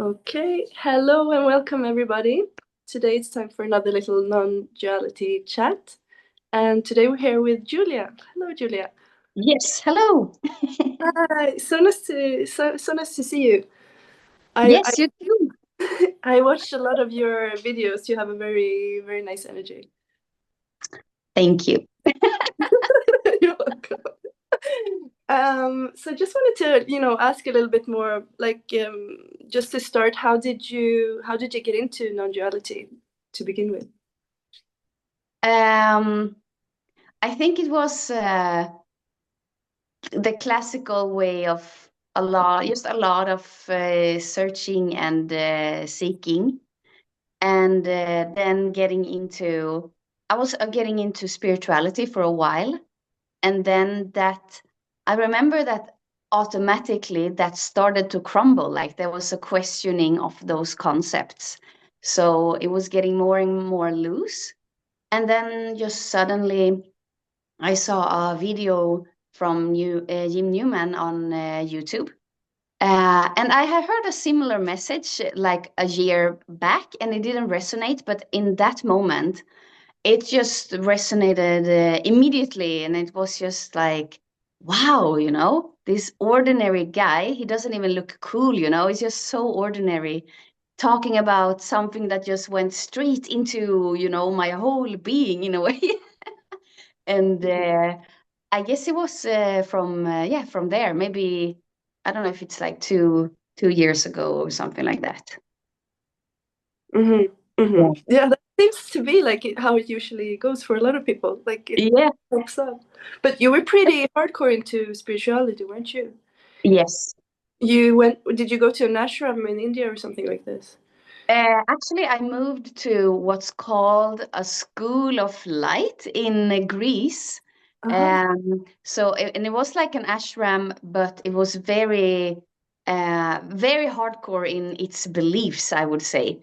Okay, hello and welcome everybody. Today it's time for another little non-duality chat. And today we're here with Julia. Hello, Julia. Yes, hello. Hi, so nice to see you. I, Yes, you too. I watched a lot of your videos. You have a very nice energy. Thank you. You're welcome. So just wanted to, ask a little bit more, just to start, how did you get into non-duality to begin with? Um, I think it was the classical way of just a lot of searching and seeking, and then I was getting into spirituality for a while, and then I remember that automatically that started to crumble. Like there was a questioning of those concepts, so it was getting more and more loose. And then just suddenly, I saw a video from Jim Newman on YouTube. And I had heard a similar message like a year back, and it didn't resonate. But in that moment, it just resonated immediately. And it was just like, wow, this ordinary guy, he doesn't even look cool, he's just so ordinary, talking about something that just went straight into, my whole being in a way. And I guess it was from there. Maybe I don't know if it's like two years ago or something like that. Mm-hmm. Yeah. Mm-hmm. Yeah, that seems to be like how it usually goes for a lot of people. Like it Yeah. pops up. But you were pretty hardcore into spirituality, weren't you? Yes. Did you go to an ashram in India or something like this? Actually, I moved to what's called a school of light in Greece. Uh-huh. And it was like an ashram, but it was very hardcore in its beliefs, I would say.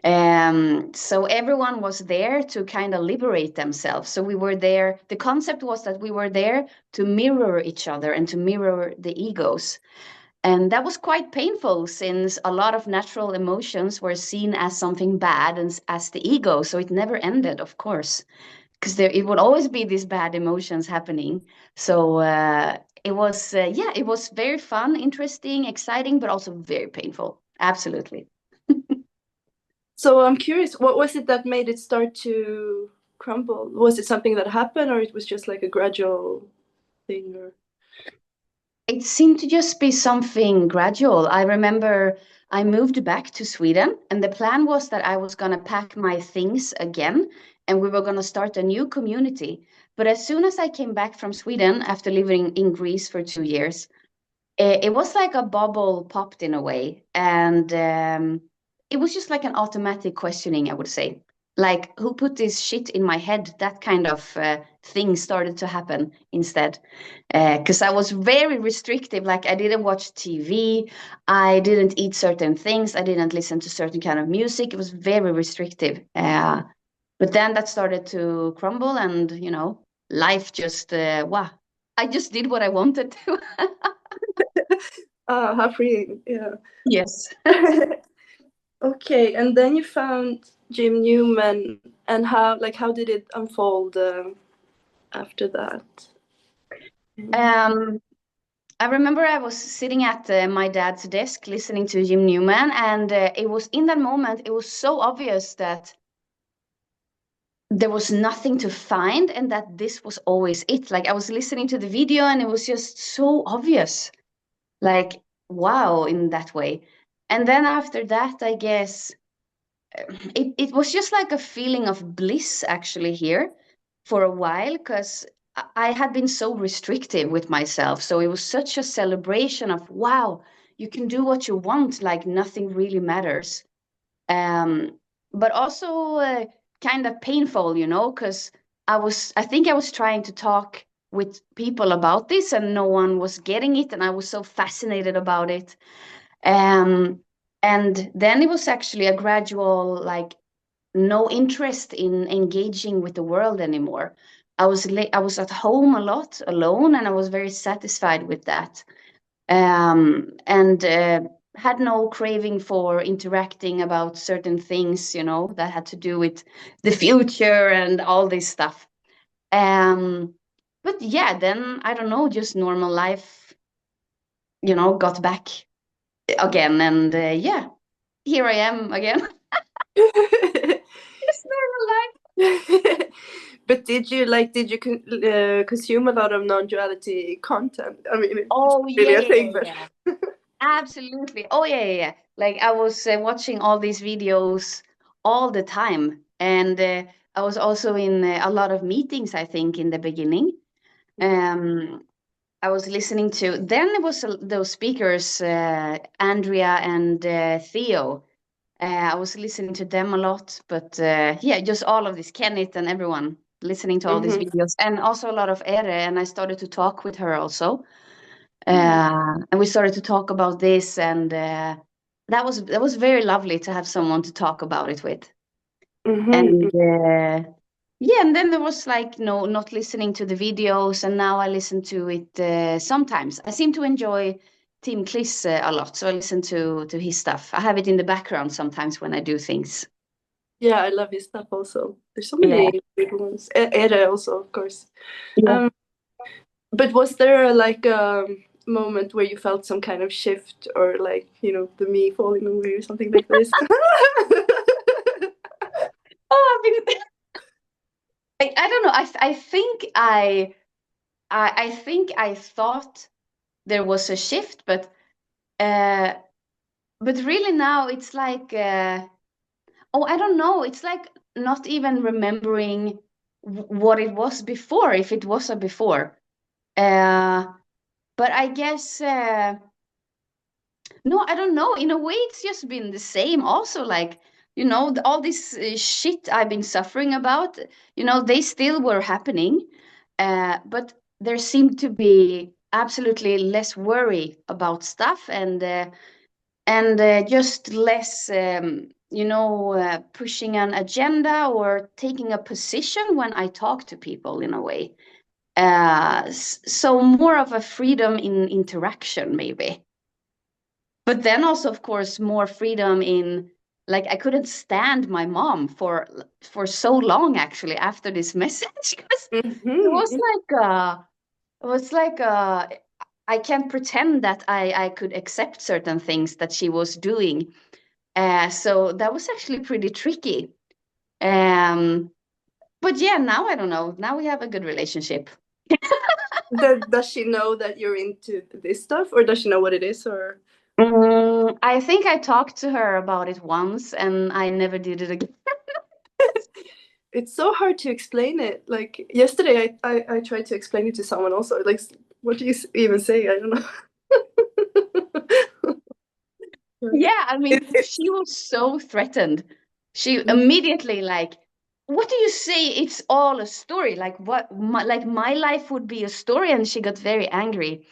So everyone was there to kind of liberate themselves. So we were there. The concept was that we were there to mirror each other and to mirror the egos. And that was quite painful since a lot of natural emotions were seen as something bad and as the ego. So it never ended, of course, because it would always be these bad emotions happening. So it was very fun, interesting, exciting, but also very painful. Absolutely. So I'm curious, what was it that made it start to crumble? Was it something that happened, or it was just like a gradual thing? Or It seemed to just be something gradual. I remember I moved back to Sweden, and the plan was that I was going to pack my things again and we were going to start a new community. But as soon as I came back from Sweden after living in Greece for 2 years, it was like a bubble popped in a way. And it was just like an automatic questioning, I would say. Like, who put this shit in my head? That kind of thing started to happen instead. Because I was very restrictive. Like, I didn't watch TV. I didn't eat certain things. I didn't listen to certain kind of music. It was very restrictive. But then that started to crumble, and, life just, wow. I just did what I wanted to. how freeing, yeah. Yes. Okay, and then you found Jim Newman, and how did it unfold after that? Um, I remember I was sitting at my dad's desk listening to Jim Newman, and it was in that moment, it was so obvious that there was nothing to find and that this was always it. Like I was listening to the video and it was just so obvious. Like, wow, in that way. And then after that, I guess it was just like a feeling of bliss actually here for a while because I had been so restrictive with myself. So it was such a celebration of, wow, you can do what you want, like nothing really matters. Um, but also kind of painful, because I think I was trying to talk with people about this and no one was getting it. And I was so fascinated about it. Um, and then it was actually a gradual, like, no interest in engaging with the world anymore. I was at home a lot alone, and I was very satisfied with that. And had no craving for interacting about certain things, that had to do with the future and all this stuff. But yeah, then I don't know, just normal life, got back again, and yeah, here I am again. Just normal life. But consume a lot of non-duality content? I mean, it's Oh really yeah, a yeah, yeah, thing, but yeah. Absolutely. Oh yeah, yeah, yeah. Like I was watching all these videos all the time, and I was also in a lot of meetings, I think, in the beginning. Mhm. Um, I was listening to, then it was those speakers, Andrea and Theo. I was listening to them a lot, but yeah, just all of this, Kenneth and everyone, listening to all these Mhm. videos, and also a lot of Ere, and I started to talk with her also. Mm. And we started to talk about this, and that was very lovely to have someone to talk about it with. Mhm. And yeah, and then there was like no, not listening to the videos, and now I listen to it sometimes. I seem to enjoy Tim Kliss a lot, so I listen to his stuff. I have it in the background sometimes when I do things. Yeah, I love his stuff also. There's so Yeah. many good ones. Ere also, of course. Yeah. Um, but was there like a moment where you felt some kind of shift, or like, the me falling away or something like this? Oh, I've been, I don't know. I think I think I thought there was a shift, uh, but really now it's like oh, I don't know. It's like not even remembering what it was before, if it was a before. Uh, but I guess no, I don't know. In a way, it's just been the same. Also, like all this shit I've been suffering about. They still were happening, but there seemed to be absolutely less worry about stuff, and just less pushing an agenda or taking a position when I talk to people, in a way. So more of a freedom in interaction, maybe. But then also, of course, more freedom in, like, I couldn't stand my mom for so long, actually, after this message, because it was Mhm. like it was like I can't pretend that I could accept certain things that she was doing. So that was actually pretty tricky. Um, but yeah, now I don't know. Now we have a good relationship. Does she know that you're into this stuff, or does she know what it is, or? I think I talked to her about it once, and I never did it again. It's so hard to explain it. Like yesterday, I tried to explain it to someone also. Like, what do you even say? I don't know. Yeah, I mean, It's she was so threatened. She immediately like, what do you say? It's all a story. Like what? Like my life would be a story, and she got very angry.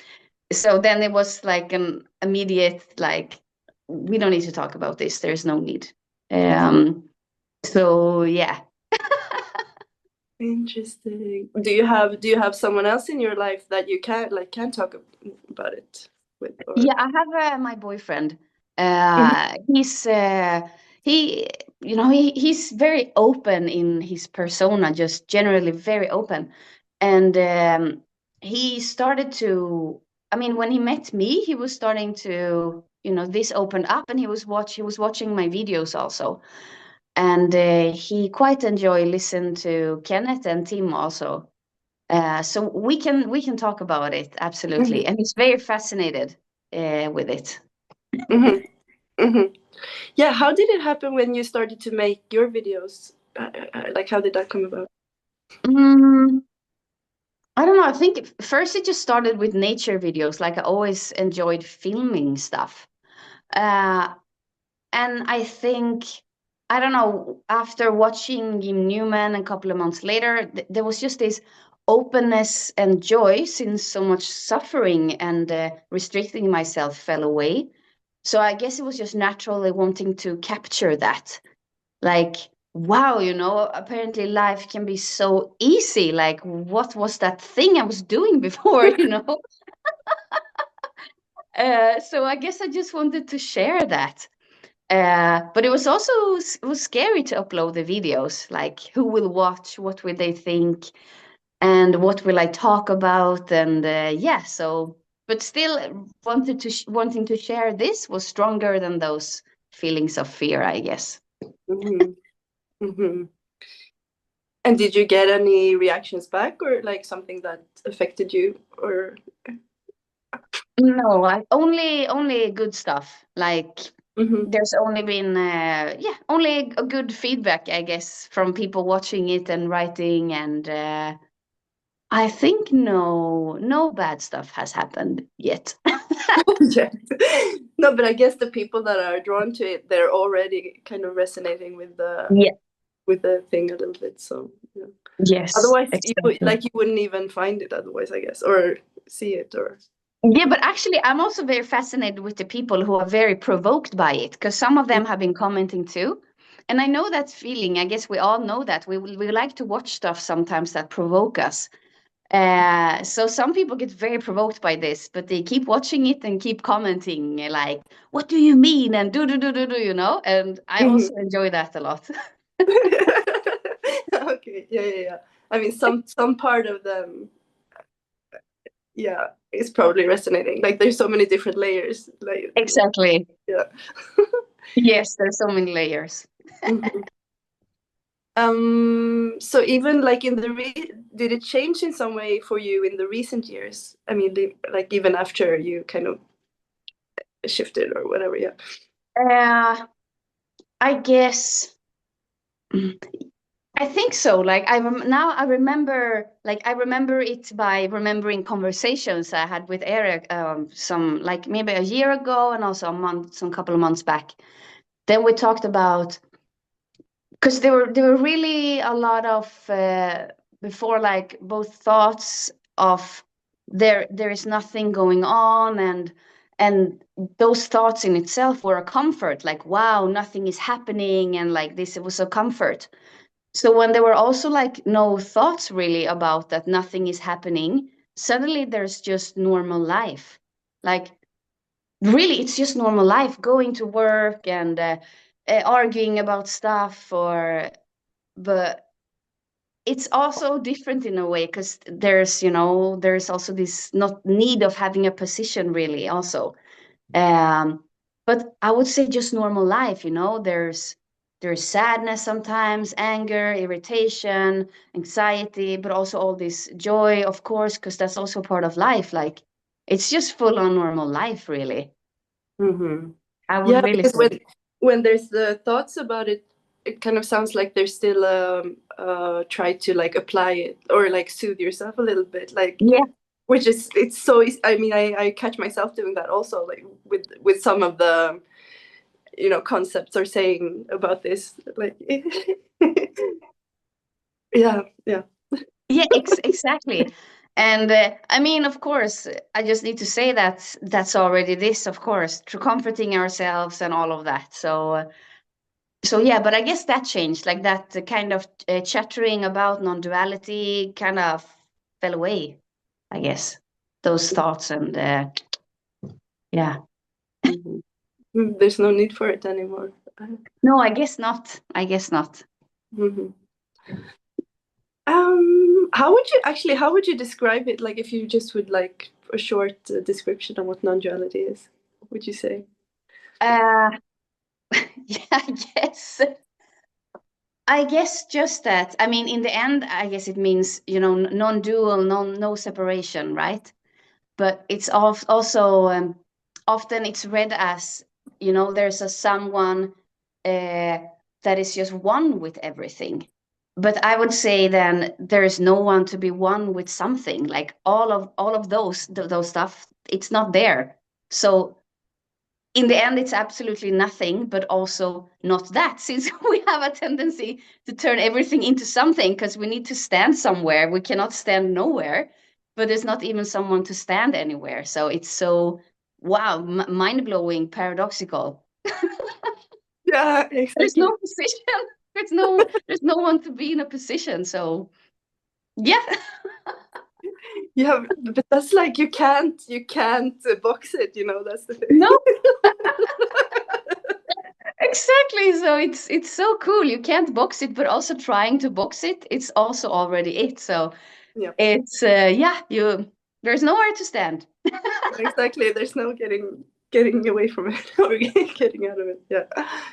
So then it was like an immediate like, we don't need to talk about this. There's no need. Um. So yeah. interesting. Do you have someone else in your life that you can talk about it with, or? Yeah, I have my boyfriend. Mhm. He, he's very open in his persona, just generally very open. And he started to, I mean, when he met me, he was starting to, this opened up, and he was watching my videos also. And he quite enjoy listen to Kenneth and Tim also. So we can talk about it, absolutely, Mhm. and he's very fascinated with it. Mhm. Mhm. Yeah, how did it happen when you started to make your videos? Like, how did that come about? Mm, I don't know. I think first it just started with nature videos. Like I always enjoyed filming stuff, uh, and I think I don't know. After watching Jim Newman a couple of months later, there was just this openness and joy since so much suffering and restricting myself fell away. So I guess it was just naturally wanting to capture that. Like, wow, apparently life can be so easy. Like, what was that thing I was doing before, So I guess I just wanted to share that. But it was also it was scary to upload the videos. Like, who will watch? What will they think? And what will I talk about? And yeah, so but still wanting to share this was stronger than those feelings of fear, I guess. Mm-hmm. Mm-hmm. And did you get any reactions back, or like something that affected you, or? No, only good stuff. Like, Mm-hmm. there's only been yeah, only a good feedback, I guess, from people watching it and writing, and I think no bad stuff has happened yet. Yeah. No, but I guess the people that are drawn to it, they're already kind of resonating Yeah. with the thing a little bit. So yeah. Yes, Otherwise, exactly. like you wouldn't even find it otherwise, I guess, or see it, or. Yeah, but actually, I'm also very fascinated with the people who are very provoked by it, because some of them have been commenting too. And I know that feeling. I guess we all know that. We like to watch stuff sometimes that provoke us. So some people get very provoked by this, but they keep watching it and keep commenting like, "What do you mean?" and do, you know? And I Mhm. also enjoy that a lot. Okay, yeah, yeah, yeah. I mean, some part of them, yeah, is probably resonating. Like, there's so many different layers. Like Exactly. yeah. Yes, there's so many layers. Mhm. So even like did it change in some way for you in the recent years? I mean, like even after you kind of shifted or whatever, yeah. Uh, I guess. I think so. Like now I remember, like I remember it by remembering conversations I had with Eric, some like maybe a year ago and also some couple of months back. Then we talked about, because there were really a lot of before, like both thoughts of there is nothing going on, and those thoughts in itself were a comfort, like wow, nothing is happening, and like this, it was a comfort. So when there were also like no thoughts really about that nothing is happening, suddenly there's just normal life. Like really, it's just normal life, going to work and arguing about stuff, or but it's also different in a way because there's also this not need of having a position really also. But I would say just normal life, there's sadness sometimes, anger, irritation, anxiety, but also all this joy, of course, because that's also part of life. Like, it's just full on normal life, really. Mm-hmm. I would Yeah, really because say. when there's the thoughts about it, it kind of sounds like there's still try to like apply it or like soothe yourself a little bit, like Yeah, which is it's so easy. I mean, I catch myself doing that also, like with some of the concepts or saying about this, like yeah, yeah. yeah, exactly. And I mean, of course, I just need to say that that's already this, of course, through comforting ourselves and all of that. So yeah, but I guess that changed, like that kind of chattering about non-duality kind of fell away, I guess. Those thoughts and yeah. Mhm. There's no need for it anymore. No, I guess not. I guess not. Mhm. How would you describe it? Like, if you just would like a short description of what non-duality is, what would you say? Uh, yeah, I guess just that. I mean, in the end, I guess it means, non-dual, no separation, right? But it's also often it's read as, there's a someone uh, that is just one with everything. But I would say then there is no one to be one with something. Like all of those stuff, it's not there. So in the end, it's absolutely nothing, but also not that, since we have a tendency to turn everything into something because we need to stand somewhere. We cannot stand nowhere, but there's not even someone to stand anywhere. So it's so, wow, mind blowing, paradoxical. Yeah, There's exactly. no position. There's no one to be in a position. So yeah. You have, but that's like you can't box it. You know, that's the thing. No, exactly. So it's so cool. You can't box it, but also trying to box it, it's also already it. So Yeah, it's yeah, you there's nowhere to stand. exactly. There's no getting away from it or getting out of it. Yeah,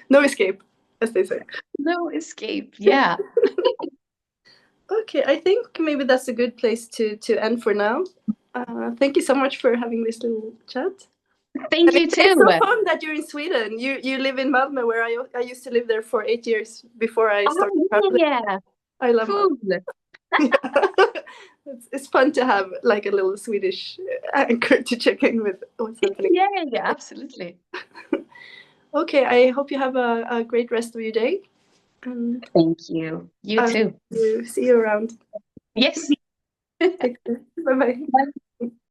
no escape, as they say. No escape. Yeah. Okay, I think maybe that's a good place to end for now. Thank you so much for having this little chat. Thank And you it's too. so fun that you're in Sweden. You live in Malmö, where I used to live there for 8 years before I started Oh traveling. yeah. I love Malmö. Cool. It's fun to have like a little Swedish anchor to check in with what's happening. Yeah, yeah, absolutely. Okay, I hope you have a great rest of your day, and Thank you. You I'll too. see you around. Yes. Take care. Bye bye.